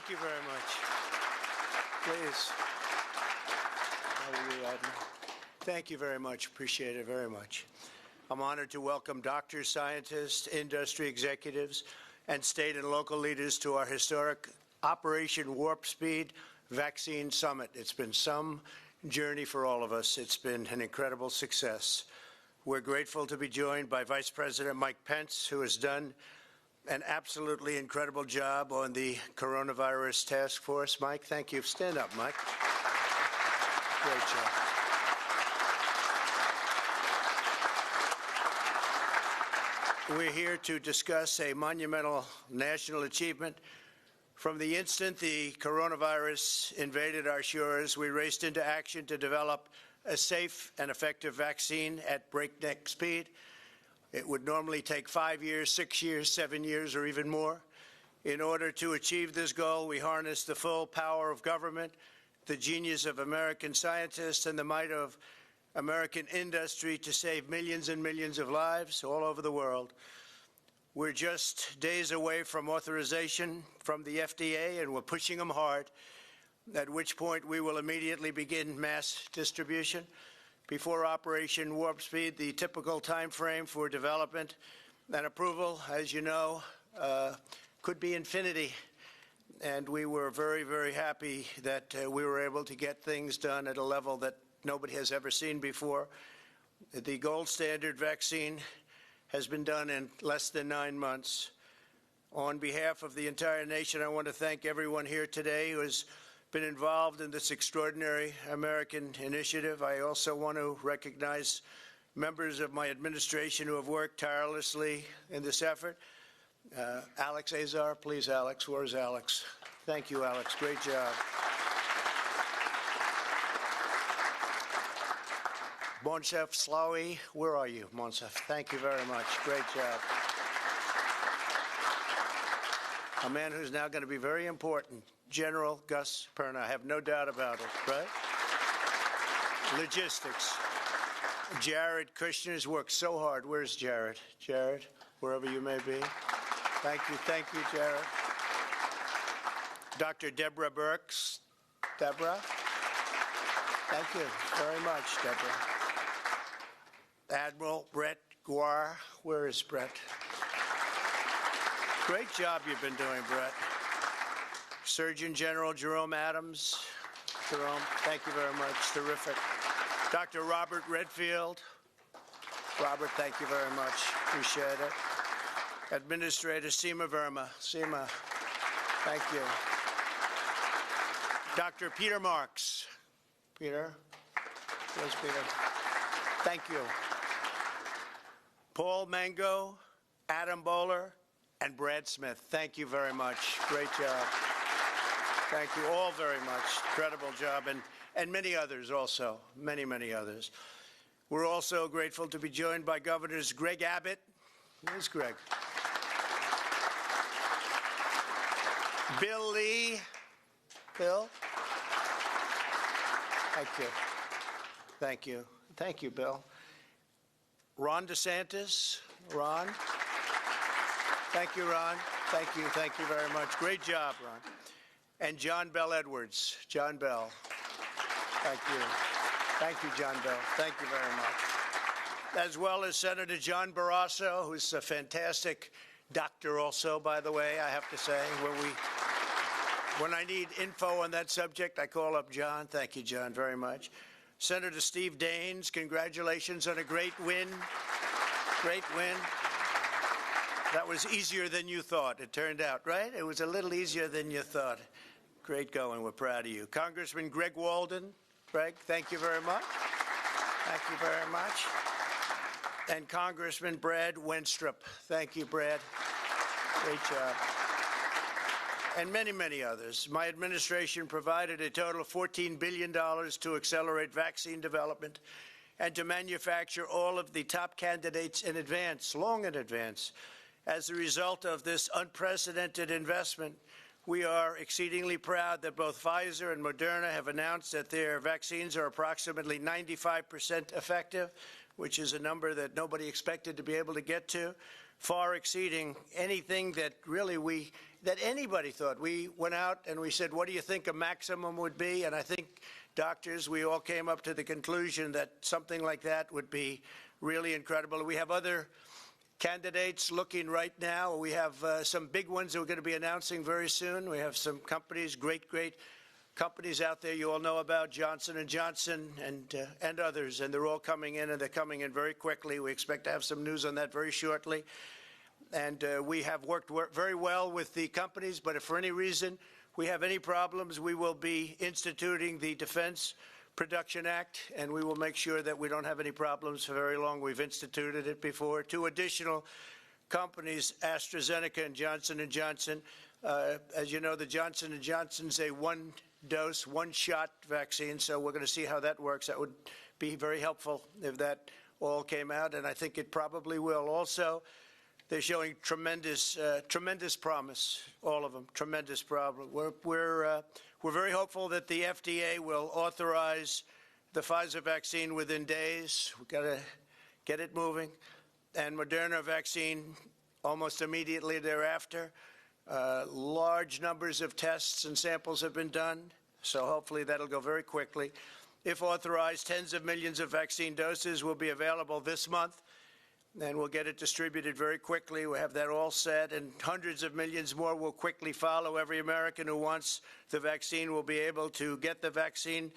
Thank you very much. Please. How are you, Admiral? Thank you very much. Appreciate it very much. I'm honored to welcome doctors, scientists, industry executives, and state and local leaders to our historic Operation Warp Speed Vaccine Summit. It's been some journey for all of us. It's been an incredible success. We're grateful to be joined by Vice President Mike Pence, who has done an absolutely incredible job on the coronavirus task force. Mike, thank you. Stand up, Mike. Great job. We're here to discuss a monumental national achievement. From the instant the coronavirus invaded our shores, we raced into action to develop a safe and effective vaccine at breakneck speed. It would normally take 5 years, 6 years, 7 years, or even more. In order to achieve this goal, we harnessed the full power of government, the genius of American scientists, and the might of American industry to save millions and millions of lives all over the world. We're just days away from authorization from the FDA, and we're pushing them hard, at which point we will immediately begin mass distribution. Before Operation Warp Speed, the typical time frame for development and approval, as you know, could be infinity. And we were very, very happy that we were able to get things done at a level that nobody has ever seen before. The gold standard vaccine has been done in less than 9 months. On behalf of the entire nation, I want to thank everyone here today who has been involved in this extraordinary American initiative. I also want to recognize members of my administration who have worked tirelessly in this effort. Alex Azar, please, Alex. Where's Alex? Thank you, Alex. Great job. Monsef Slawi, where are you, Monsef? Thank you very much. Great job. A man who's now going to be very important, General Gus Perna. I have no doubt about it, right? Logistics. Jared Kushner's worked so hard. Where's Jared? Jared, wherever you may be. Thank you, Jared. Dr. Deborah Burks. Deborah? Thank you very much, Deborah. Admiral Brett Guar. Where is Brett? Great job you've been doing, Brett. Surgeon General Jerome Adams. Jerome, thank you very much. Terrific. Dr. Robert Redfield. Robert, thank you very much. Appreciate it. Administrator Seema Verma. Seema, thank you. Dr. Peter Marks. Peter? Where's Peter? Thank you. Paul Mango, Adam Bowler, and Brad Smith. Thank you very much. Great job. Thank you all very much. Incredible job. And many others also. Many, many others. We're also grateful to be joined by Governors Greg Abbott. Where's Greg? Billie. Bill? Thank you. Thank you. Thank you, Bill. Ron DeSantis. Ron. Thank you, Ron. Thank you. Thank you very much. Great job, Ron. And John Bell Edwards. John Bell. Thank you. Thank you, John Bell. Thank you very much. As well as Senator John Barrasso, who's a fantastic doctor also, by the way, I have to say. When I need info on that subject, I call up John. Thank you, John, very much. Senator Steve Daines, congratulations on a great win. Great win. That was easier than you thought, it turned out, right? It was a little easier than you thought. Great going. We're proud of you. Congressman Greg Walden. Greg, thank you very much. Thank you very much. And Congressman Brad Wenstrup. Thank you, Brad. Great job. And many, many others. My administration provided a total of $14 billion to accelerate vaccine development and to manufacture all of the top candidates in advance, long in advance. As a result of this unprecedented investment, we are exceedingly proud that both Pfizer and Moderna have announced that their vaccines are approximately 95% effective, which is a number that nobody expected to be able to get to. far exceeding anything that really that anybody thought. We went out and we said, what do you think a maximum would be? And I think doctors, we all came up to the conclusion that something like that would be really incredible. We have other candidates looking right now. We have some big ones that we're going to be announcing very soon. We have some companies, great companies out there you all know about, Johnson & Johnson and others, and they're all coming in, and they're coming in very quickly. We expect to have some news on that very shortly. And we have worked very well with the companies, but if for any reason we have any problems, we will be instituting the Defense Production Act, and we will make sure that we don't have any problems for very long. We've instituted it before. 2 additional companies, AstraZeneca and Johnson & Johnson. As you know, the Johnson & Johnson's a one-dose, one-shot vaccine, so we're going to see how that works. That would be very helpful if that all came out, and I think it probably will. Also, they're showing tremendous promise, all of them, tremendous promise. We're very hopeful that the FDA will authorize the Pfizer vaccine within days. We've got to get it moving. And Moderna vaccine almost immediately thereafter. Large numbers of tests and samples have been done, so hopefully that'll go very quickly. If authorized, tens of millions of vaccine doses will be available this month, and we'll get it distributed very quickly. We have that all set, and hundreds of millions more will quickly follow. Every American who wants the vaccine will be able to get the vaccine,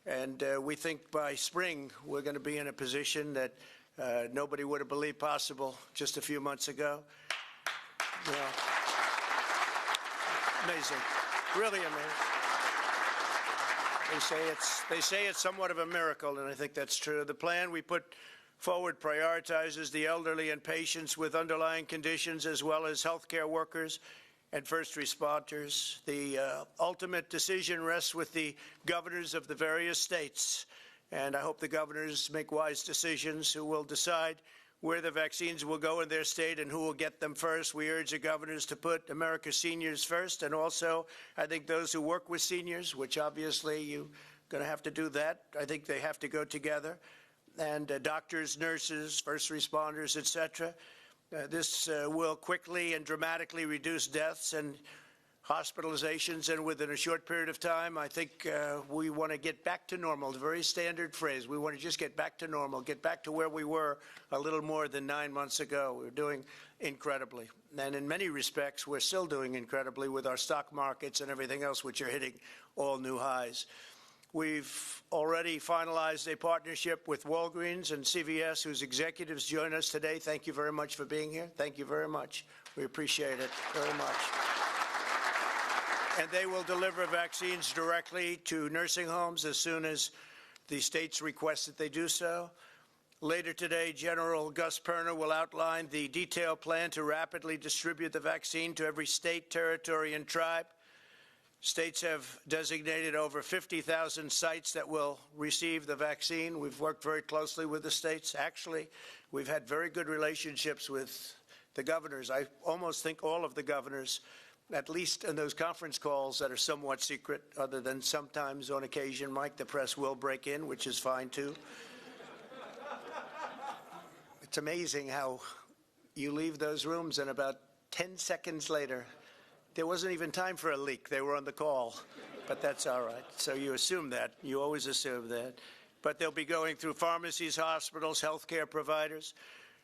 and we think by spring we're going to be in a position that nobody would have believed possible just a few months ago. You know, amazing, really amazing. They say it's somewhat of a miracle, and I think that's true. The plan we put forward prioritizes the elderly and patients with underlying conditions, as well as healthcare workers and first responders. The ultimate decision rests with the governors of the various states, and I hope the governors make wise decisions who will decide where the vaccines will go in their state and who will get them first. We urge the governors to put America's seniors first, and also I think those who work with seniors, which obviously you're going to have to do that. I think they have to go together. And doctors, nurses, first responders, etc. This will quickly and dramatically reduce deaths and hospitalizations, and within a short period of time, I think we want to get back to normal. It's a very standard phrase. We want to just get back to normal, get back to where we were a little more than 9 months ago. We're doing incredibly. And in many respects, we're still doing incredibly with our stock markets and everything else, which are hitting all new highs. We've already finalized a partnership with Walgreens and CVS, whose executives join us today. Thank you very much for being here. Thank you very much. We appreciate it very much. And they will deliver vaccines directly to nursing homes as soon as the states request that they do so. Later today, General Gus Perna will outline the detailed plan to rapidly distribute the vaccine to every state, territory, and tribe. States have designated over 50,000 sites that will receive the vaccine. We've worked very closely with the states. Actually, we've had very good relationships with the governors. I almost think all of the governors, at least in those conference calls that are somewhat secret, other than sometimes on occasion, Mike, the press will break in, which is fine too. It's amazing how you leave those rooms and about 10 seconds later, there wasn't even time for a leak. They were on the call, but that's all right. So you assume that. You always assume that. But they'll be going through pharmacies, hospitals, healthcare providers.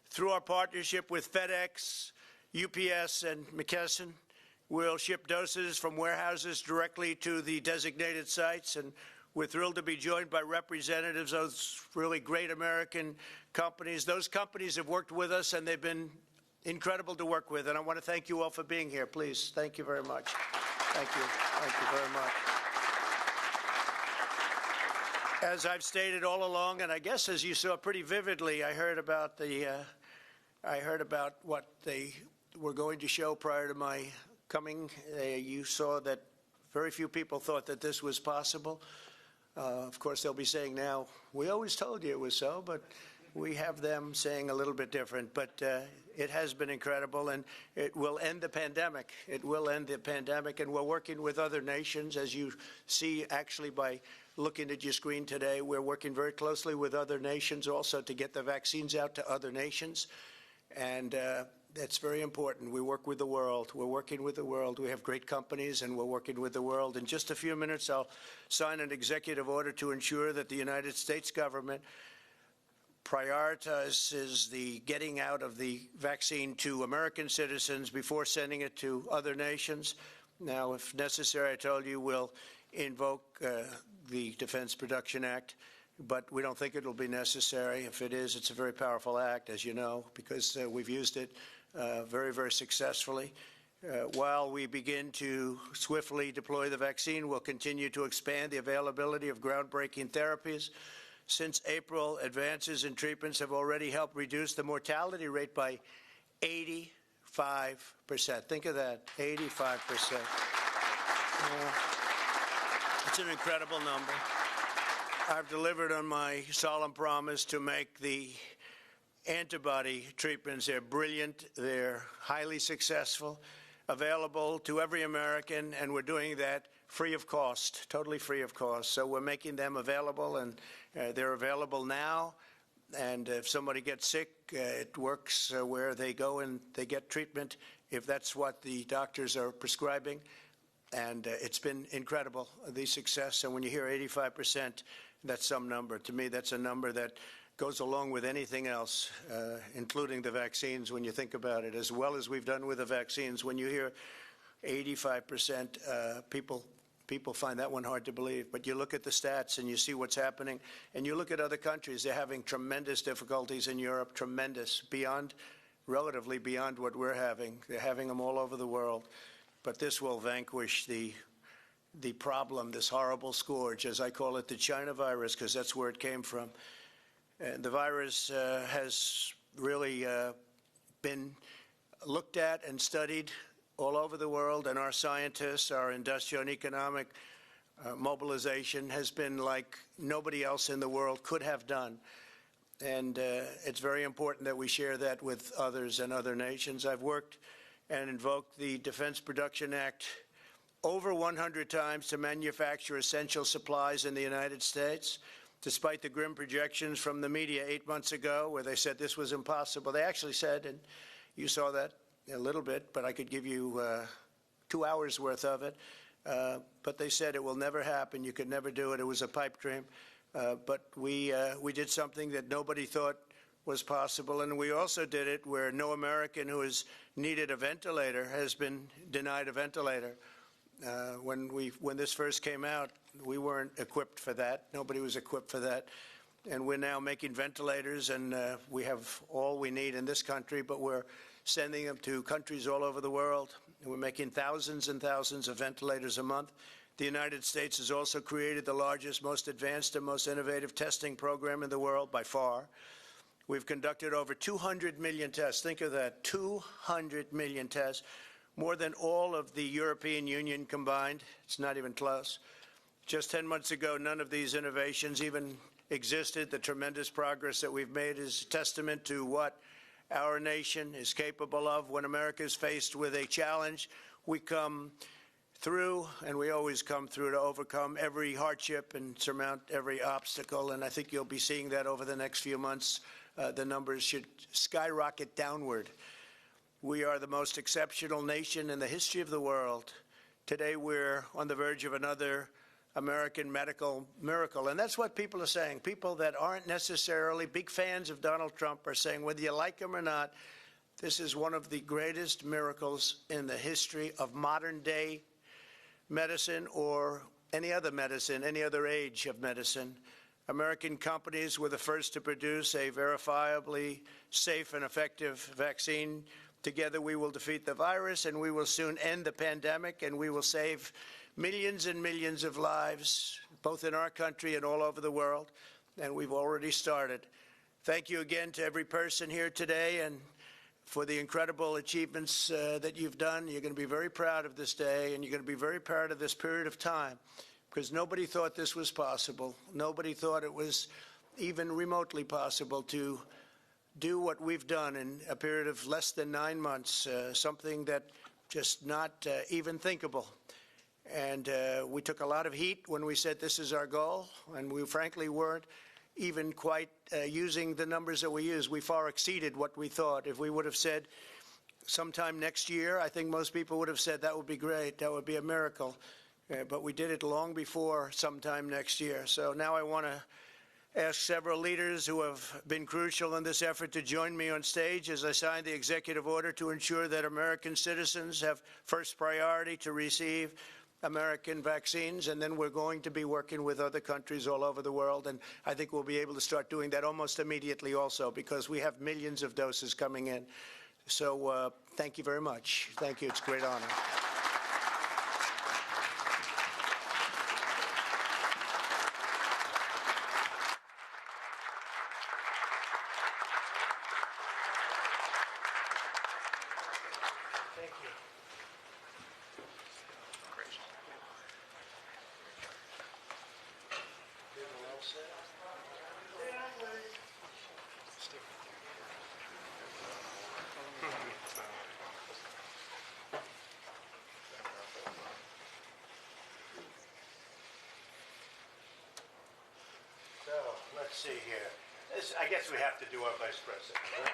Through our partnership with FedEx, UPS, and McKesson, we'll ship doses from warehouses directly to the designated sites, and we're thrilled to be joined by representatives of those really great American companies. Those companies have worked with us, and they've been incredible to work with, and I want to thank you all for being here. Please, thank you very much. Thank you. Thank you very much. As I've stated all along, and I guess as you saw pretty vividly, I heard about what they were going to show prior to my coming. You saw that very few people thought that this was possible. Of course, they'll be saying now, we always told you it was so, but we have them saying a little bit different. But it has been incredible, and it will end the pandemic. It will end the pandemic, and we're working with other nations. As you see, actually, by looking at your screen today, we're working very closely with other nations also to get the vaccines out to other nations. And That's very important. We work with the world. We're working with the world. We have great companies, and we're working with the world. In just a few minutes, I'll sign an executive order to ensure that the United States government prioritizes the getting out of the vaccine to American citizens before sending it to other nations. Now, if necessary, I told you we'll invoke the Defense Production Act, but we don't think it will be necessary. If it is, it's a very powerful act, as you know, because we've used it very, very successfully. While we begin to swiftly deploy the vaccine, we'll continue to expand the availability of groundbreaking therapies. Since April, advances in treatments have already helped reduce the mortality rate by 85%. Think of that, 85%. It's an incredible number. I've delivered on my solemn promise to make the antibody treatments, they're brilliant, they're highly successful, available to every American, and we're doing that free of cost, totally free of cost. So we're making them available, and they're available now. And if somebody gets sick, it works where they go and they get treatment if that's what the doctors are prescribing. And it's been incredible, the success. And when you hear 85%, that's some number. To me, that's a number that goes along with anything else, including the vaccines, when you think about it, as well as we've done with the vaccines. When you hear 85%, people find that one hard to believe. But you look at the stats and you see what's happening, and you look at other countries. They're having tremendous difficulties in Europe, tremendous, relatively beyond what we're having. They're having them all over the world. But this will vanquish the problem, this horrible scourge, as I call it, the China virus, because that's where it came from. And the virus has really been looked at and studied all over the world, and our scientists, our industrial and economic mobilization has been like nobody else in the world could have done. And it's very important that we share that with others and other nations. I've worked and invoked the Defense Production Act over 100 times to manufacture essential supplies in the United States, despite the grim projections from the media 8 months ago where they said this was impossible. They actually said, and you saw that a little bit, but I could give you 2 hours worth of it. But they said it will never happen. You could never do it. It was a pipe dream. But we did something that nobody thought was possible, and we also did it where no American who has needed a ventilator has been denied a ventilator. When this first came out, we weren't equipped for that. Nobody was equipped for that. And we're now making ventilators, and we have all we need in this country, but we're sending them to countries all over the world. And we're making thousands and thousands of ventilators a month. The United States has also created the largest, most advanced, and most innovative testing program in the world by far. We've conducted over 200 million tests. Think of that, 200 million tests, more than all of the European Union combined. It's not even close. Just 10 months ago, none of these innovations even existed. The tremendous progress that we've made is a testament to what our nation is capable of. When America is faced with a challenge, we come through, and we always come through to overcome every hardship and surmount every obstacle. And I think you'll be seeing that over the next few months. The numbers should skyrocket downward. We are the most exceptional nation in the history of the world. Today we're on the verge of another American medical miracle. And that's what people are saying. People that aren't necessarily big fans of Donald Trump are saying, whether you like him or not, this is one of the greatest miracles in the history of modern day medicine or any other medicine, any other age of medicine. American companies were the first to produce a verifiably safe and effective vaccine. Together we will defeat the virus, and we will soon end the pandemic, and we will save millions and millions of lives, both in our country and all over the world, and we've already started. Thank you again to every person here today and for the incredible achievements that you've done. You're going to be very proud of this day, and you're going to be very proud of this period of time, because nobody thought this was possible. Nobody thought it was even remotely possible to do what we've done in a period of less than 9 months, something that just not even thinkable. And we took a lot of heat when we said this is our goal, and we frankly weren't even quite using the numbers that we used. We far exceeded what we thought. If we would have said sometime next year. I think most people would have said that would be great. That would be a miracle. But we did it long before sometime next year. So now I want to ask several leaders who have been crucial in this effort to join me on stage as I sign the executive order to ensure that American citizens have first priority to receive American vaccines, and then we're going to be working with other countries all over the world, and I think we'll be able to start doing that almost immediately also, because we have millions of doses coming in. So thank you very much. Thank you. It's a great honor. Thank you. So let's see here. I guess we have to do our vice president. Right?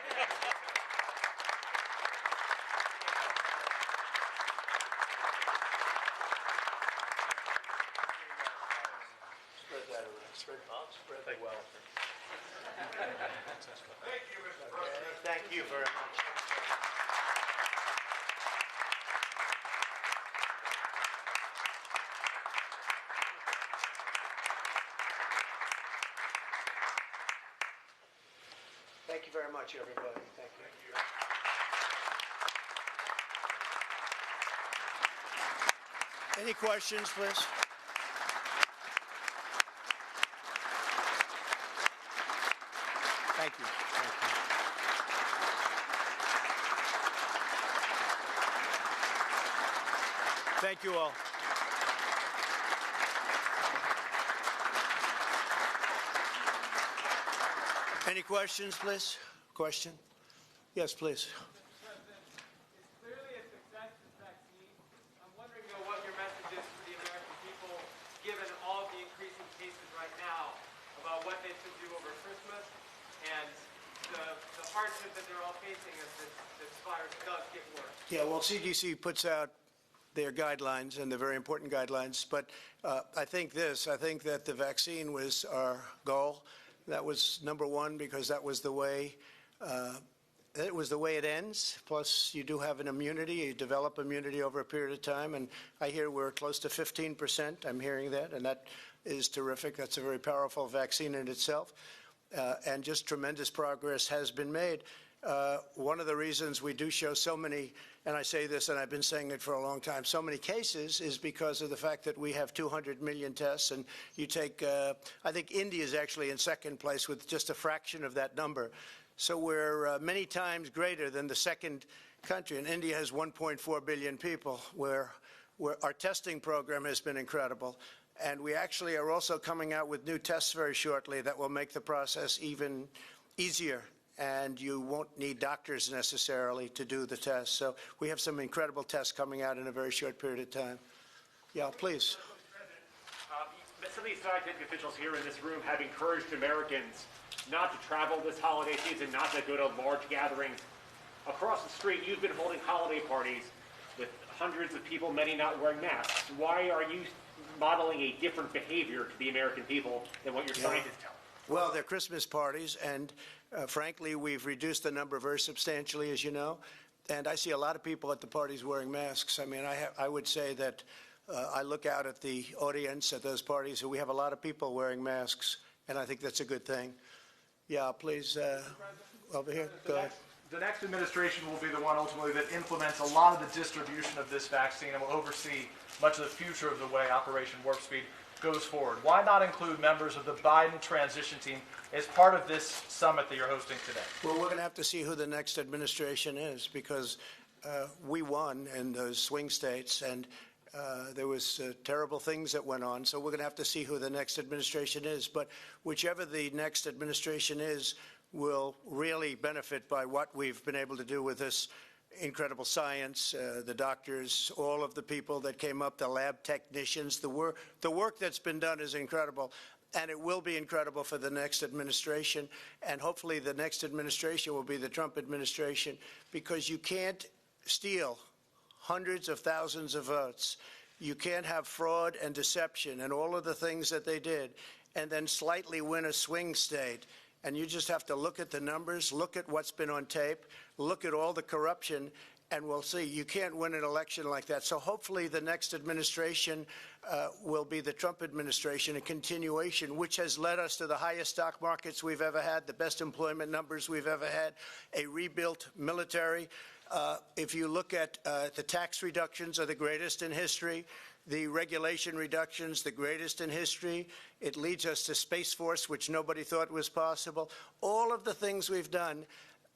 Spread that around. Spread that well. Thank you, Mr. President. Thank you very much. Thank you very much, everybody. Thank you. Any questions, please? Thank you. Thank you. Thank you all. Any questions, please? Question? Yes, please. Mr. President, it's clearly a success, this vaccine. I'm wondering, though, what your message is to the American people, given all the increasing cases right now, about what they should do over Christmas and the hardship that they're all facing as this virus does get worse. Yeah, well, CDC puts out their guidelines, and they're very important guidelines. But I think that the vaccine was our goal. That was number one, because that was the way it ends. Plus, you do have an immunity. You develop immunity over a period of time. And I hear we're close to 15%. I'm hearing that, and that is terrific. That's a very powerful vaccine in itself. And just tremendous progress has been made. One of the reasons we do show so many, and I say this and I've been saying it for a long time, so many cases is because of the fact that we have 200 million tests, and you take, I think India is actually in second place with just a fraction of that number. So we're many times greater than the second country, and India has 1.4 billion people, where our testing program has been incredible. And we actually are also coming out with new tests very shortly that will make the process even easier, and you won't need doctors necessarily to do the tests. So we have some incredible tests coming out in a very short period of time. Yeah, please. Some of these scientific officials here in this room have encouraged Americans not to travel this holiday season, not to go to large gatherings. Across the street, you've been holding holiday parties with hundreds of people, many not wearing masks. Why are you modeling a different behavior to the American people than what your scientists tell? Well, they're Christmas parties, and frankly, we've reduced the number very substantially, as you know. And I see a lot of people at the parties wearing masks. I mean, I would say that I look out at the audience at those parties, and we have a lot of people wearing masks, and I think that's a good thing. Yeah, please, over here, go ahead. The next administration will be the one ultimately that implements a lot of the distribution of this vaccine and will oversee much of the future of the way Operation Warp Speed goes forward. Why not include members of the Biden transition team as part of this summit that you're hosting today? Well, we're going to have to see who the next administration is, because we won in those swing states, and there was terrible things that went on. So we're going to have to see who the next administration is. But whichever the next administration is will really benefit by what we've been able to do with this incredible science, the doctors, all of the people that came up, the lab technicians. The work that's been done is incredible, and it will be incredible for the next administration. And hopefully the next administration will be the Trump administration, because you can't steal hundreds of thousands of votes. You can't have fraud and deception and all of the things that they did and then slightly win a swing state. And you just have to look at the numbers, look at what's been on tape, look at all the corruption, and we'll see. You can't win an election like that. So hopefully the next administration will be the Trump administration, a continuation, which has led us to the highest stock markets we've ever had, the best employment numbers we've ever had, a rebuilt military. If you look at the tax reductions are the greatest in history, the regulation reductions, the greatest in history. It leads us to Space Force, which nobody thought was possible. All of the things we've done,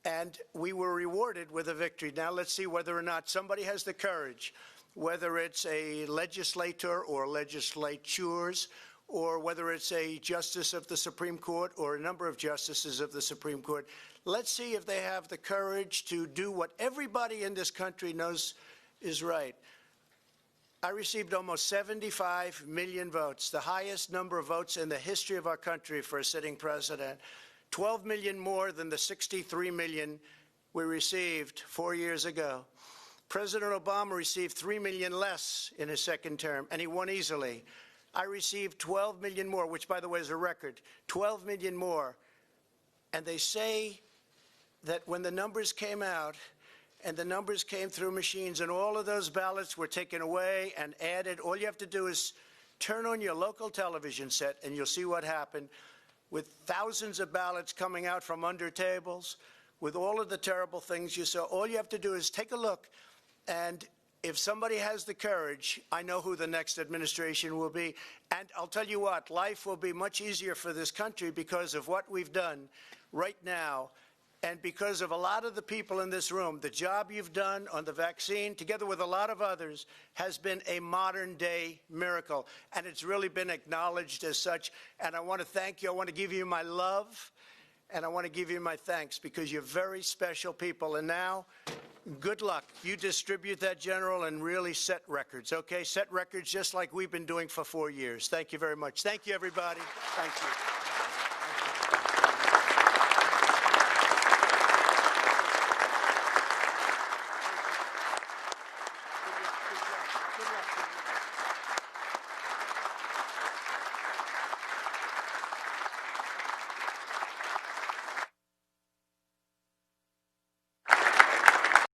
and we were rewarded with a victory. Now let's see whether or not somebody has the courage, whether it's a legislator or legislatures, or whether it's a justice of the Supreme Court or a number of justices of the Supreme Court. Let's see if they have the courage to do what everybody in this country knows is right. I received almost 75 million votes, the highest number of votes in the history of our country for a sitting president, 12 million more than the 63 million we received 4 years ago. President Obama received 3 million less in his second term, and he won easily. I received 12 million more, which, by the way, is a record, 12 million more. And they say that when the numbers came out, and the numbers came through machines, and all of those ballots were taken away and added. All you have to do is turn on your local television set, and you'll see what happened with thousands of ballots coming out from under tables, with all of the terrible things you saw. All you have to do is take a look, and if somebody has the courage, I know who the next administration will be. And I'll tell you what, life will be much easier for this country because of what we've done right now. And because of a lot of the people in this room, the job you've done on the vaccine, together with a lot of others, has been a modern-day miracle. And it's really been acknowledged as such. And I want to thank you. I want to give you my love, and I want to give you my thanks, because you're very special people. And now, good luck. You distribute that, General, and really set records, okay? Set records just like we've been doing for 4 years. Thank you very much. Thank you, everybody. Thank you.